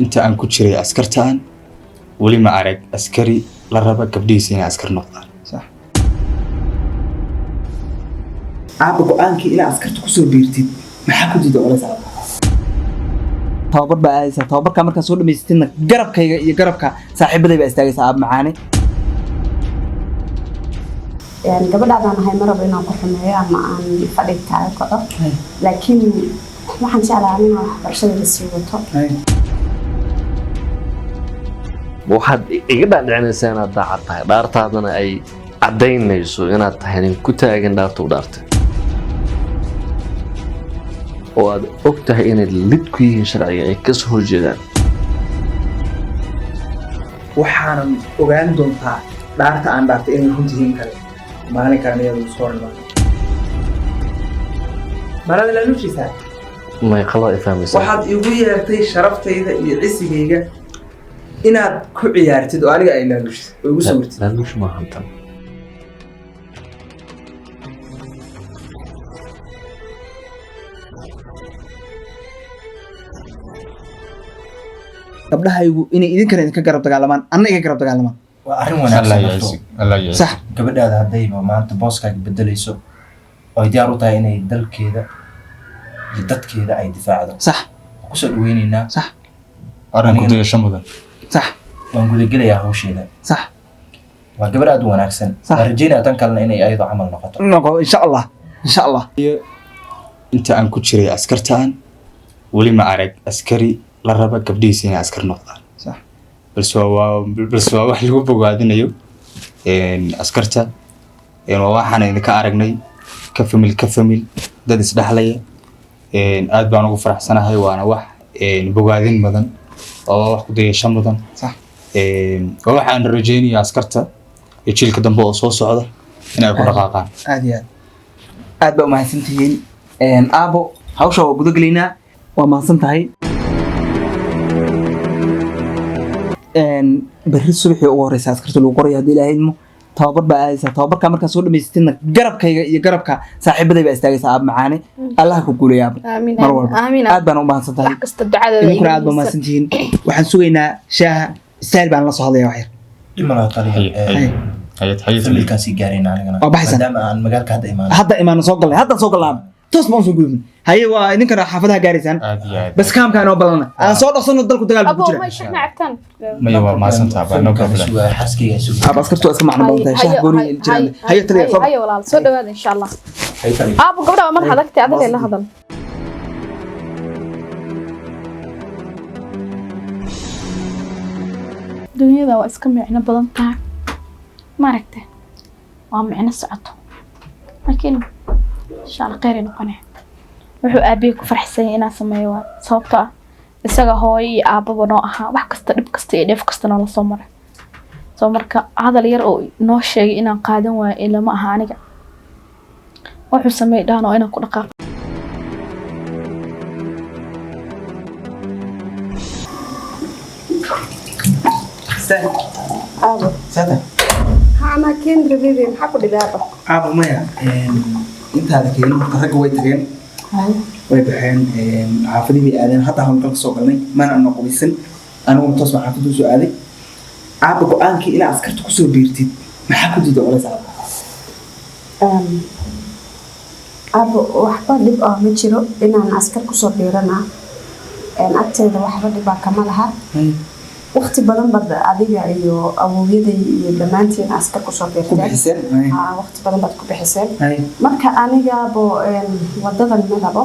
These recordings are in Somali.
inta aan ku jiray askartaan wali ma arag askari la raba gabdhiisa inay askar noqdaan sax aaba go'aankii ila askarta ku soo biirtid maxaa ku diiday culays aaba tababar baa aadaysa tababarka markaa soo dhamaystirna garabkayga iyo garabka saaxiibaday baa istaagaysa aaba macaane gabadhaadaan ahay maraba inaan ku xumeeyo ama aan fadhi taaga kaco laakiin waxaan jeclahay inaan waxbarashada la sii wato waxaad iga dhaadhicinaysaa inaad daacad tahay dhaartaadana ay caddaynayso inaad tahay nin ku taagan dhaarta u dhaartay oo aad og tahay inay lid ku yihiin sharciga ay ka soo horjeedaan waxaanan ogaan doontaa dhaarta aan dhaartay inay runta yihiin kale maalinkaan iyadu soo rimaan marada la nuujisaa may qalad ifahmaysaa waxaad igu yeertay sharaftayda iyo cisigayga inaad ku ciyaartid oo aniga ay laaluushid oo igu sawirtid laaluush ma hantan gabdhahaygu inay idinkana idinka garab dagaalamaan anna iga garab dagaalamaan waa arrin wanaagsan sax gabadhaada haddayba maanta booskaaga bedelayso oo ay diyaar u tahay inay dalkeeda iyo dadkeeda ay difaacdo sax kusoo dhaweynaynaa sax arrin ku dayasho mudan sax waan gudagelayaa hawsheeda sax waa gabar aad u wanaagsan waan rajeynaya tan kalena inay ayadoo camal noqoto insha allah inta aan ku jiray askartaan wali ma arag askari la raba gabdhiisa inay askar noqdaan sax balse waa wax lagu bogaadinayo askarta waa waxaan idinka aragnay ka famil dad isdhexlaya aad baan ugu faraxsanahay waana wax bogaadin mudan oo wax ku dayasho mudan sax waa waxaan rajeynaya askarta iyo jiilka dambe oo soo socda inay ku dhaqaaqaan aad iyo aad baa umahadsantihiin aabo hawsha waa gudagelaynaa waa mahadsan tahay berri subaxii ugu horeysa askarta lagu qoraya haddii ilaahay idmo tababar baa aadaysa tababarka markaa soo dhamaystirna garabkayga iyo garabka saaxiibaday baa istaagaysa aaba macaane allaha ku guuleeya mar walba aad baan u mahadsan tahay idinkuna aad baa mahadsantihiin waxaan sugaynaa shaaha istaayl baan la soo hadlaya wax yar dhimana taliya familkaasi gaarayna anigana waa baxaysan maadaama aan magaalka hadda imaano soo galnay haddaan soo galnaa toos baan soo gudubnay haye waa idinkana xaafadaha gaaraysaan bas kaamkaan oo balana aan soo dhaqsano dalku dagaal ku jira maya waa maasantaa baa no problem xaskayga sugu aaba askartu iska macno badan tahay shaah gooni jiraan haye taliya haye walaal soo dhawaad insha Allah aabo gabadha mar hadagtay adiga la hadal dunyada waa iska micno badan tahay ma aragtay waa micno socoto laakiin insha Allah khayr noqonay wuxuu aabiye ku farxsan yahay inaan sameeyo waa sababtoo ah isaga hooyo iyo aababa noo ahaa wax kasta dhib kasta iyo dheef kasta noo soo maray soo marka hadal yar oo noo sheegay inaan qaadan waayo ilaa ma aha aniga wuxuu sameeyay dhaan oo inaan ku dhaqaaqo aabo sada ana keen rabay maxaa ku dhibaata aaba maya intaada keenin marka ragga way tageen way baxeen xaafadii bay aadeen hadda aan dalka soo galnay mana aan qobisan anigu toos baan xaafadda soo aaday aaba go'aankii ila askarta ku soo biirtid maxaa ku diiday culays aabo waxba dhib ah ma jiro inaan askar ku soo biirana agteeda waxba dhib ah kama laha waqti badan bad adiga iyo awooyaday iyo dhamaantiin askar ku soo biirteen waqti badan bad ku bixiseen marka aniga bo wadadan marabo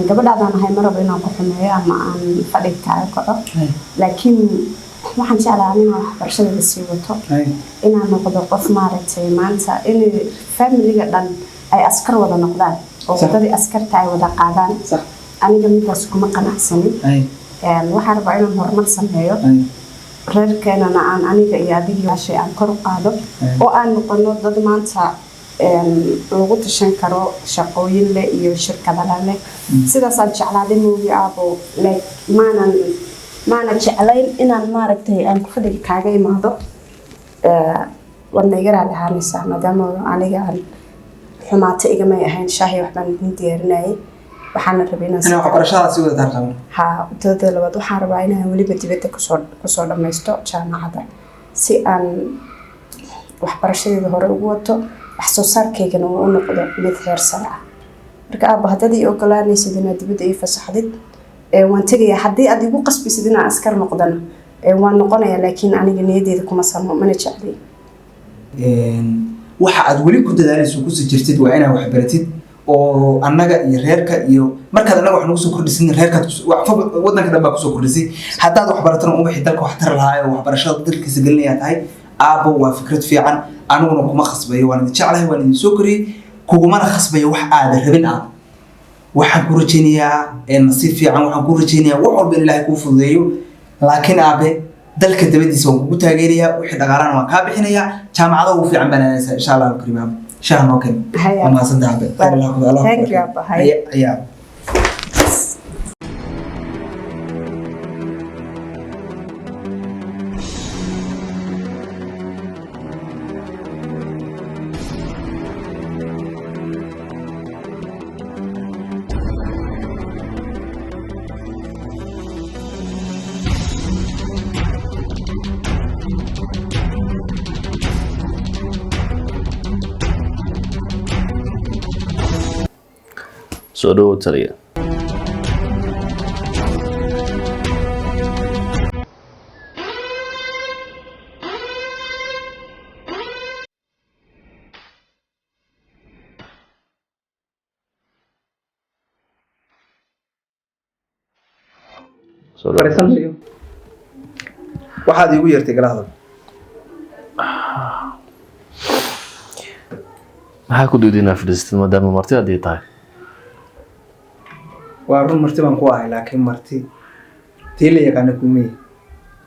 gabadhaadaan ahay maraba inaan ku xumeeyo ama aan fadhi taaga kaco laakiin waxaan jeclahay inaan waxbarashada la sii wato inaan noqdo qof maaragtay maanta in familiga dhan ay askar wada noqdaan oo wadadii askarta ay wada qaadaan aniga midaas kuma qanacsanin waxaan rabaa inaan horumar sameeyo reerkeenana aan aniga iyo adigii laashay aan kor u qaado oo aan noqono dad maanta lagu tashan karo shaqooyin leh iyo shirkada leh sidaasaan jeclaaday moogi aabo maana jeclayn inaan maaragtay aan ku fadhiga kaaga imaado wadna iga raali ahaanaysaa maadaama aniga aan xumaata igamay ahayn shaahi waxbaan idin diyaarinayay waxaana rabay inaan أنا waxbarashada si wada tarqamo ها midda labaad waxaan rabaa inaan weliba dibadda kusoo dhammaysto jaamacadda si aan waxbarashadeeda hore ugu wato wax soo saarkaygana uu u noqdo mid heer sare ah marka aabba haddaad ii ogolaanaysid inaad dibadda ii fasaxdid waan tegayaa haddii aad igu qasbisid inaan askar noqdana waan noqonayaa laakiin aniga niyadeyda kuma samo mana jeclay waxa aad weli ku dadaalayso ku sii jirtid waa inaad wax baratid oo annaga iyo reerka iyo markaad annaga wax nagu soo kordhisin reerkaad waddanka dhan baa kusoo kordhisay haddaad wax baratana u wixii dalka wax tar lahaa oo waxbarashada dalkiisa gelinayaa tahay aabbo waa fikrad fiican aniguna kuma khasbayo waan idin jeclahay waan idin soo koriyey kugumana khasbayo wax aada rabin ah waxaan ku rajaynayaa nasiib fiican waxaan ku rajaynayaa wax walba in ilaahay kuu fududeeyo laakiin aabe dalka dabadiisa waan kugu taageerayaa wixii dhaqaalana waan kaa bixinayaa jaamacada ugu fiican baan aanaysaa insha allah kariim aabe shaah noo keen waa mahadsantahay aabe thank you aabba ayaa soo dhawow taliya fariisantayo waxaad iigu yeertay galaada maxaa ku diiday fadhiistid maadaama marti haddii tahay waa run marti baan ku ahay laakiin marti tii la yaqaana kumey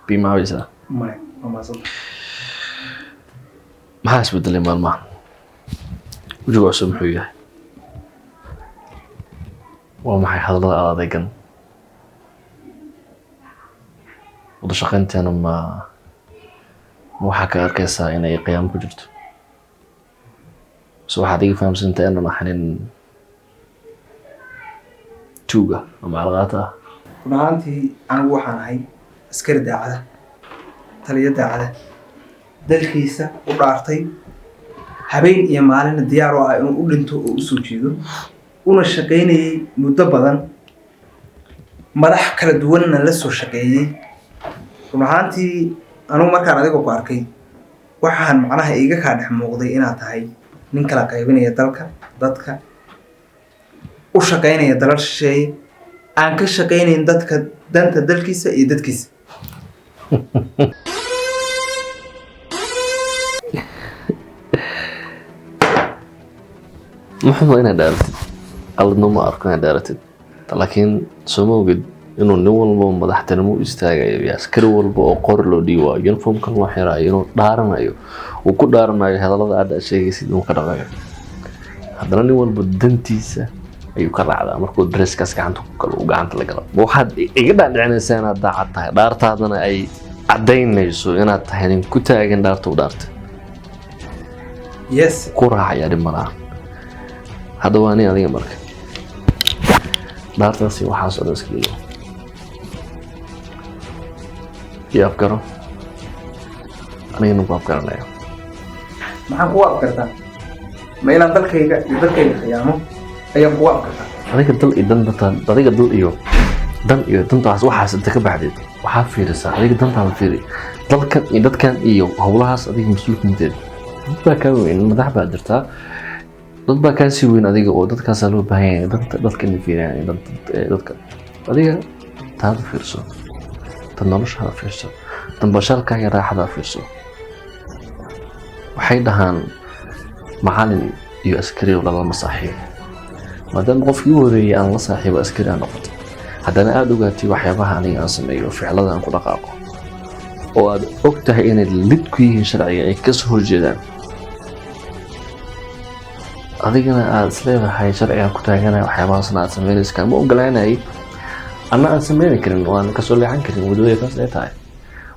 biimahaysaa maya waa mahadsantahay maxaa isbedelay maalmahan wejiga cusub muxuu yahay waa maxay hadallada aad adeegan wada shaqaynteena ma waxaa ka arkaysaa inay qiyaamo ku jirto so waxaad iga fahamsantahay inaan ahanin tuuga ama alqaata ah run ahaantii anigu waxaan ahay askari daacada taliya daacada dalkiisa u dhaartay habeen iyo maalina diyaar oo ah inuu u dhinto oo u soo jeedo una shaqaynayay muddo badan madax kala duwanna la soo shaqeeyey run ahaantii anigu markaan adiga ku arkay waxaan macnaha iiga kaa dhex muuqday inaad tahay nin kala qaybinaya dalka dadka u shaqaynaya dalal shisheeye aan ka shaqaynayn dadka danta dalkiisa iyo dadkiisa muxuu inaad dhaaratid qaladno ma arko inaad dhaaratid laakiin soo ma ogid inuu nin walba madaxtinimo u istaagayo iyo askari walba oo qor loo dhiibayo uniformkan loo xiraayo inuu dhaaranayo uu ku dhaaranayo hadallada aad sheegaysid inuu ka dhaqayo haddana nin walba dantiisa ayuu ka raacdaa markuu dresskaas gacanta la galo waxaad iga dhaadhicinaysaa inaad daacad tahay dhaartaadana ay caddaynayso inaad tahay nin ku taagan dhaarta u dhaartay yes ku raacayaa dhib malaha hadda waa nin adiga marka dhaartaasi waxaas oo dhan iska dhigo iyo afgaro anigana ku afgaranaya maxaan kugu afkartaa ma inaan dalkayga iyo dadkayga khiyaamo ayaan kugu afkartaa adiga dal iyo adiga dal iyo dan iyo dantaas waxaas inta ka baxdeed waxaa fiirisaa adiga dantaada fiiri dalkan iyo dadkan iyo howlahaas adiga mas-uulka inteeda dad baa kaa weyn madax baa jirtaa dad baa kaa sii weyn adiga oo dadkaasaa loo baahan yahay dadka inay fiiriyaan dadka adiga taada fiirso tan noloshaada fiirso tan bashalkaa iyo raaxadaa fiirso waxay dhahaan macalin iyo askari lalama saaxiibo maadaama qofkii u horeeyay aan la saaxiibo askari aan noqoto haddana aada ogaatay waxyaabaha aniga aan sameeyo ficilada aan ku dhaqaaqo oo aad og tahay inay lid ku yihiin sharciga ay kasoo horjeedaan adigana aad isleedahay sharcigaan ku taaganaya waxyaabahaasna aad sameynaysa kama ogolaanayay anna aan sameyni karin oo aan kasoo leexan karin wadooyinkaas ay tahay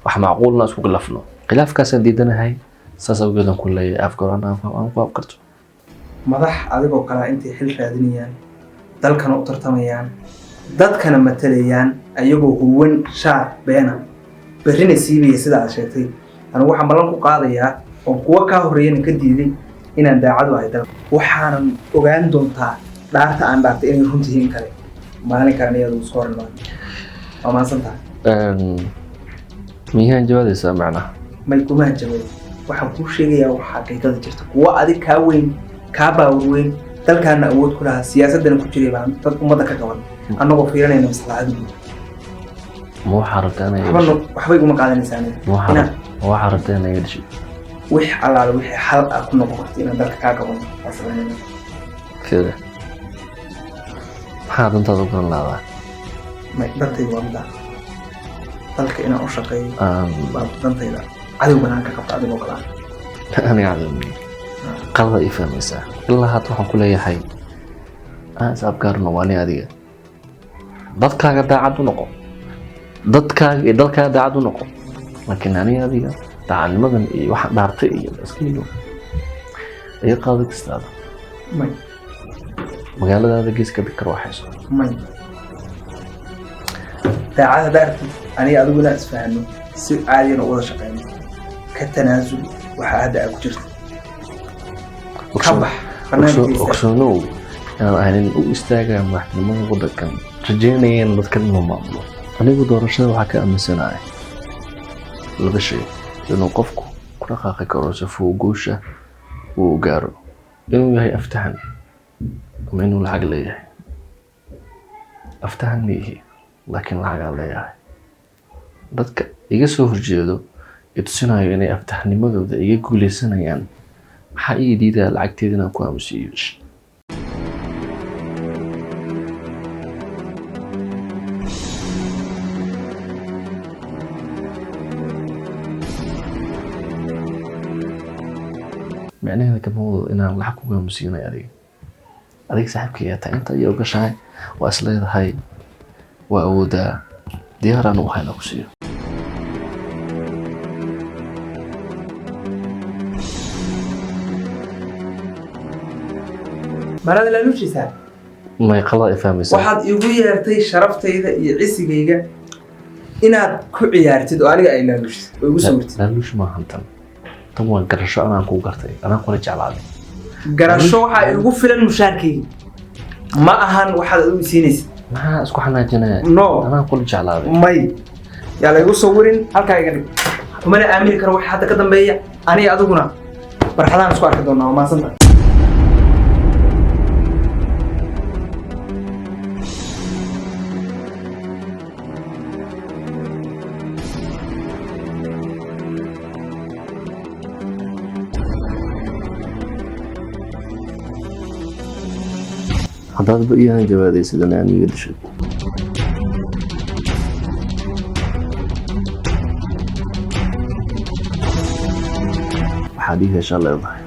wax macquulna isku khilafno khilaafkaasaan diidanahay saas awgeed aan ku leeyahay afgar aan ku afkarto madax adigoo kale intay xil raadinayaan dalkana u tartamayaan dadkana matalayaan ayagoo huwan shaar beena berrina siibaya sida aad sheegtay anigu waxaan ballan ku qaadayaa oo kuwa kaa horreeyana ka diiday inaan daacad u ahay dalka waxaanan ogaan doontaa dhaarta aan dhaartay inay runtihiin kale maalinkaan iyadu isku hor imaan waa mahadsan tahay miyaan jawaadaysaa macnaha may kumaan jawaab waxaan kuu sheegayaa waxaa xaqiiqada jirta kuwa adig kaa weyn kaa baawar weyn dalkaana awood ku lahaa siyaasadana ku jiray baan dad ummadda ka qaban annagoo fiirinayna maslaxada guud ma waxaa rabtaa inay waxba iguma qaadanaysaa aniga ma waxaa rabtaa inay dhasho wix allaale wixii xal ah ku noqon karta inaan dalka kaa qaban waa sameynayna keda maxaa dantaada u garan lahdaa may dantayda waa midaa dalka inaan u shaqeeyo baa dantayda cadow banaan ka qabta adigoo kale aniga cadowmi qalada ii fahmaysaa ilaa hadda waxaan ku leeyahay aan is abgaarno waa ni adiga dadkaaga daacad u noqo dadkaaga iyo dalkaaga daacad u noqo laakiin aniga adiga daacadnimadan iyo waxaan dhaartay iyo iskaiyo iga qaada kastaada may magaaladaada geeska bikar waxayso may daacad haddaa artid aniga adigu inaan isfahano si caadiyana u wada shaqeyno ka tanaasul waxaa hadda aad ku jirta ka bax ogsoonow inaan ahnin u istaagaya madaxtinimada waddankan rajeynayeen dadkan inuu maamulo anigu doorashada waxaa ka aaminsanahay laba shay inuu qofku ku dhaqaaqi karo sifuu guusha uu gaaro inuu yahay aftahan ama inuu lacag leeyahay aftahan miihi laakiin lacagaa leeyahay dadka iga soo horjeedo itusinayo inay aftahnimadooda iga guuleysanayaan maxaa ii diidaa lacagteeda inaan ku aamusiiyo micnaheeda kama wado inaan lacag ku aamusiinay adiga saaxiibkayga taa inta iyo ogashahay waa is leedahay waa awoodaa diyaaraan u hayna ku siiyo marada laaluushiisaa may qalad ay fahmaysaa waxaad igu yeertay sharaftayda iyo cisigayga inaad ku ciyaartid oo aniga ay laaluushis oo igu sawirtid laaluush maahan tan waa garasho anaan kuu gartay anaan kula jeclaaday garasho waxaa igu filan mushaarkayga ma ahan waxaad adigu siinaysid maxaa isku xanaajinaya no anaan kula jeclaaday may yaa laygu sawirin halkaa iga dhig kumana aamini karo waxa hadda ka dambeeya aniga adiguna barxadaan isku arki doonaa waa mahadsanta haddaad ba iyaan jawaadaysid in aan iga dhashay waxaad ii heshaa leedahay